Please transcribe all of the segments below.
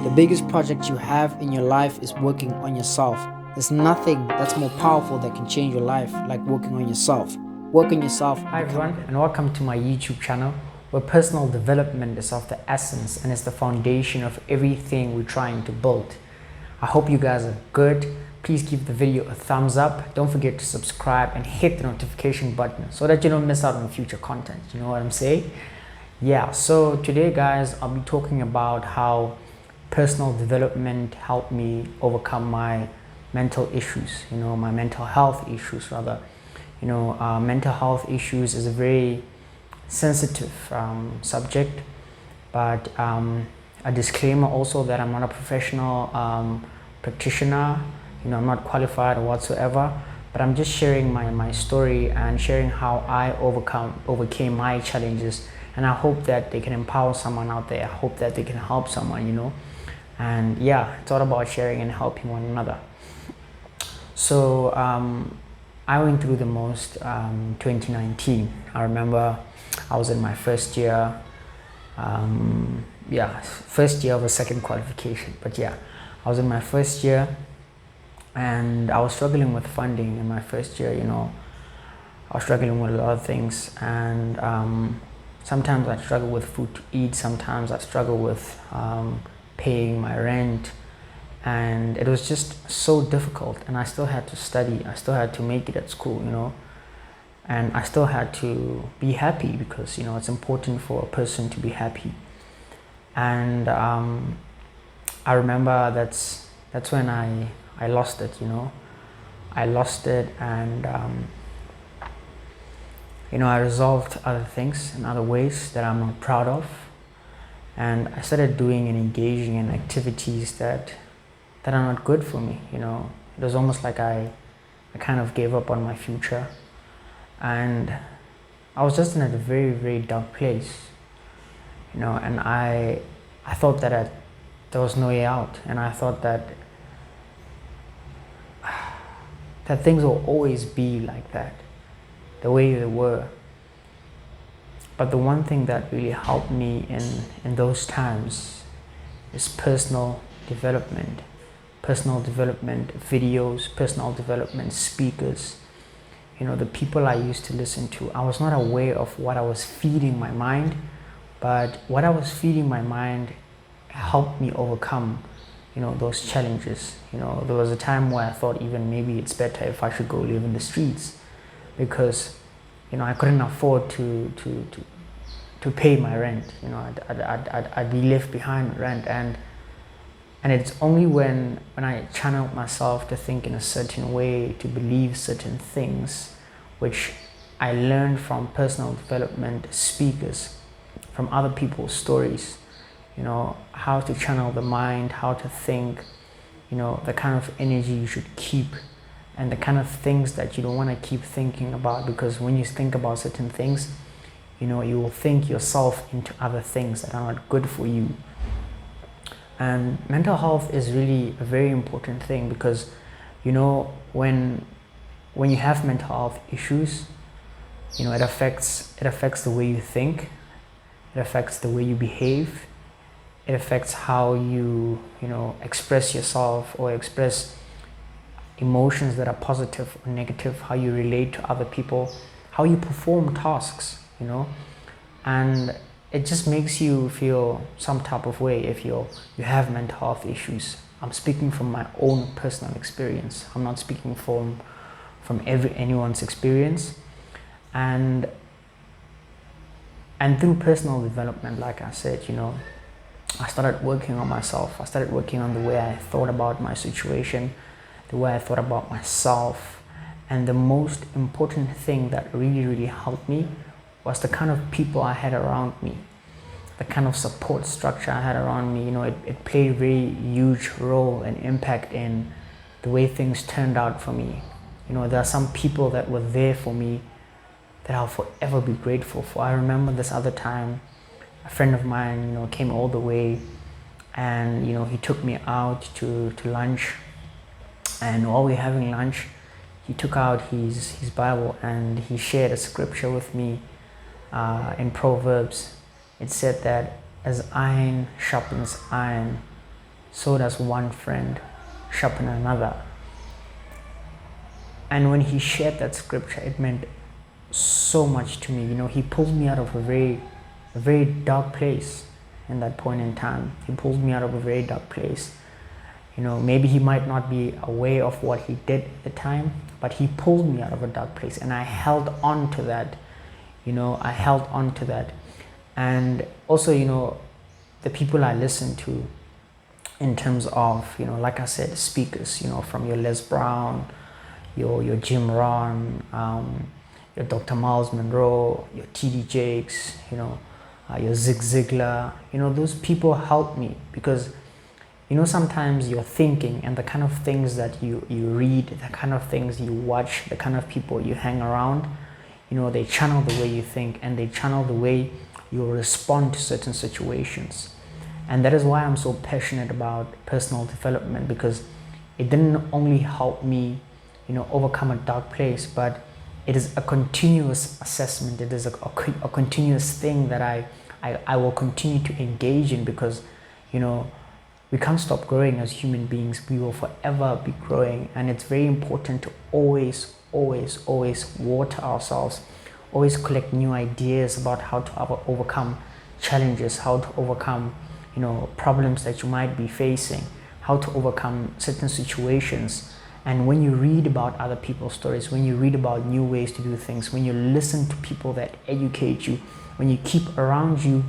The biggest project you have in your life is working on yourself. There's nothing that's more powerful that can change your life like working on yourself. Work on yourself. Hi everyone, and welcome to my YouTube channel, where personal development is of the essence and is the foundation of everything we're trying to build. I hope you guys are good. Please give the video a thumbs up. Don't forget to subscribe and hit the notification button so that you don't miss out on future content. You know what I'm saying? Yeah, so today guys, I'll be talking about how personal development helped me overcome my mental issues, my mental health issues rather. Mental health issues is a very sensitive subject, but a disclaimer also that I'm not a professional practitioner. I'm not qualified whatsoever, but I'm just sharing my story and sharing how I overcame my challenges, and I hope that they can empower someone out there. I hope that they can help someone, and yeah, it's all about sharing and helping one another. So I went through the most 2019. I remember I was in my first year, first year of a second qualification, but yeah, I was in my first year and I was struggling with funding in my first year. I was struggling with a lot of things, and sometimes I struggle with food to eat, sometimes I struggle with paying my rent, and it was just so difficult, and I still had to study, I still had to make it at school, and I still had to be happy because it's important for a person to be happy. And I remember that's when I lost it. I lost it, and I resolved other things in other ways that I'm not proud of, and I started doing and engaging in activities that are not good for me. It was almost like I kind of gave up on my future, and I was just in a very, very dark place, and I thought that there was no way out, and I thought that things will always be like that, the way they were. But the one thing that really helped me in those times is personal development videos, personal development speakers, the people I used to listen to. I was not aware of what I was feeding my mind, but what I was feeding my mind helped me overcome those challenges. There was a time where I thought even maybe it's better if I should go live in the streets, because I couldn't afford to pay my rent. I'd be left behind rent, and it's only when I channeled myself to think in a certain way, to believe certain things, which I learned from personal development speakers, from other people's stories, how to channel the mind, how to think, the kind of energy you should keep, and the kind of things that you don't want to keep thinking about, because when you think about certain things, you will think yourself into other things that are not good for you. And mental health is really a very important thing, because when you have mental health issues, it affects the way you think, it affects the way you behave, it affects how you express yourself or express emotions that are positive or negative, how you relate to other people, how you perform tasks, and it just makes you feel some type of way if you have mental health issues. I'm speaking from my own personal experience. I'm not speaking from anyone's experience. And through personal development, like I said, I started working on myself. I started working on the way I thought about my situation, the way I thought about myself. And the most important thing that really, really helped me was the kind of people I had around me, the kind of support structure I had around me. It played a very huge role and impact in the way things turned out for me. There are some people that were there for me that I'll forever be grateful for. I remember this other time, a friend of mine, came all the way, and he took me out to lunch, and while we were having lunch, he took out his Bible and he shared a scripture with me in Proverbs. It said that as iron sharpens iron, so does one friend sharpen another. And when he shared that scripture, it meant so much to me. He pulled me out of a very dark place in that point in time. He pulled me out of a very dark place. Maybe he might not be aware of what he did at the time, but he pulled me out of a dark place, and I held on to that. I held on to that. And also, the people I listen to in terms of, like I said, speakers, from your Les Brown, your Jim Rohn, your Dr. Myles Munroe, your T.D. Jakes, your Zig Ziglar, those people help me because, sometimes your thinking and the kind of things that you read, the kind of things you watch, the kind of people you hang around, they channel the way you think and they channel the way you respond to certain situations. And that is why I'm so passionate about personal development, because it didn't only help me, overcome a dark place, but it is a continuous assessment. It is a continuous thing that I will continue to engage in, because, we can't stop growing as human beings. We will forever be growing, and it's very important to always water ourselves, always collect new ideas about how to overcome challenges, how to overcome, problems that you might be facing, how to overcome certain situations. And when you read about other people's stories, when you read about new ways to do things, when you listen to people that educate you, when you keep around you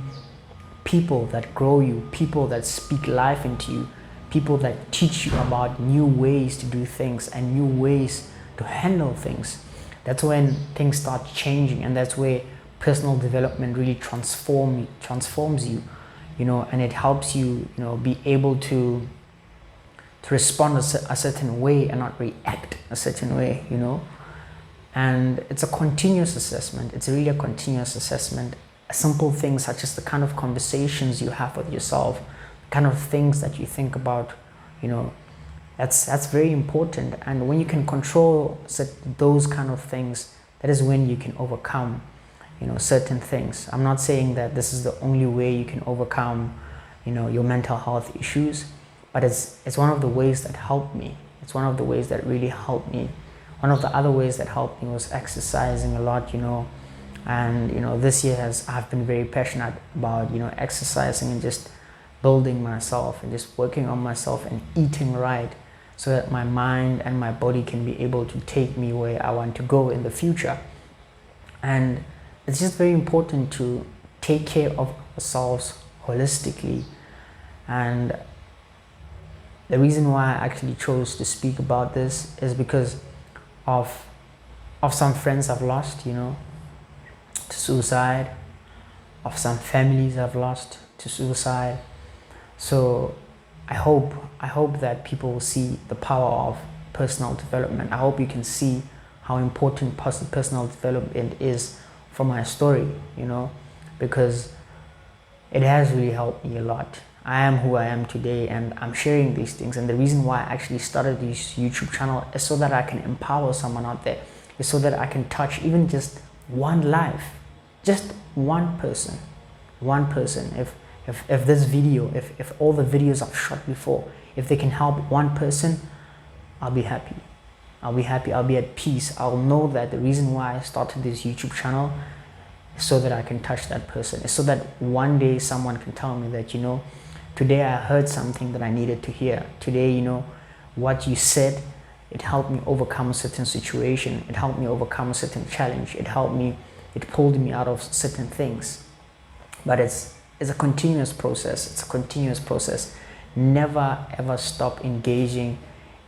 people that grow you, people that speak life into you, people that teach you about new ways to do things and new ways to handle things, that's when things start changing, and that's where personal development really transforms you, and it helps you, be able to respond a certain way and not react a certain way, And it's a continuous assessment. It's really a continuous assessment. Simple things such as the kind of conversations you have with yourself, the kind of things that you think about, that's very important. And when you can control those kind of things, that is when you can overcome, certain things. I'm not saying that this is the only way you can overcome, your mental health issues, but it's one of the ways that helped me. It's one of the ways that really helped me. One of the other ways that helped me was exercising a lot, and this year I've been very passionate about exercising and just building myself and just working on myself and eating right, so that my mind and my body can be able to take me where I want to go in the future. And it's just very important to take care of ourselves holistically. And the reason why I actually chose to speak about this is because of some friends I've lost, to suicide, of some families I've lost to suicide. So I hope that people will see the power of personal development. I hope you can see how important personal development is for my story, because it has really helped me a lot. I am who I am today, and I'm sharing these things. And the reason why I actually started this YouTube channel is so that I can empower someone out there. It's so that I can touch even just one life, just one person. If this video, if all the videos I've shot before, if they can help one person, I'll be happy. I'll be at peace. I'll know that the reason why I started this YouTube channel is so that I can touch that person. It's so that one day someone can tell me that, today I heard something that I needed to hear. Today, what you said, it helped me overcome a certain situation. It helped me overcome a certain challenge. It pulled me out of certain things. But it's a continuous process. It's a continuous process. Never ever stop engaging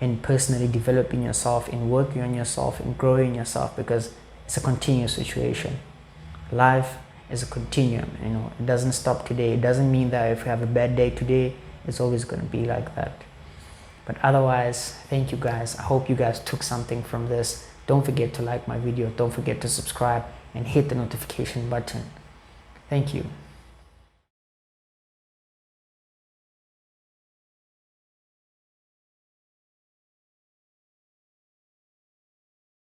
in personally developing yourself, in working on yourself, in growing yourself, because it's a continuous situation. Life is a continuum, it doesn't stop today. It doesn't mean that if you have a bad day today, it's always going to be like that. But otherwise, thank you guys. I hope you guys took something from this. Don't forget to like my video. Don't forget to subscribe and hit the notification button. Thank you.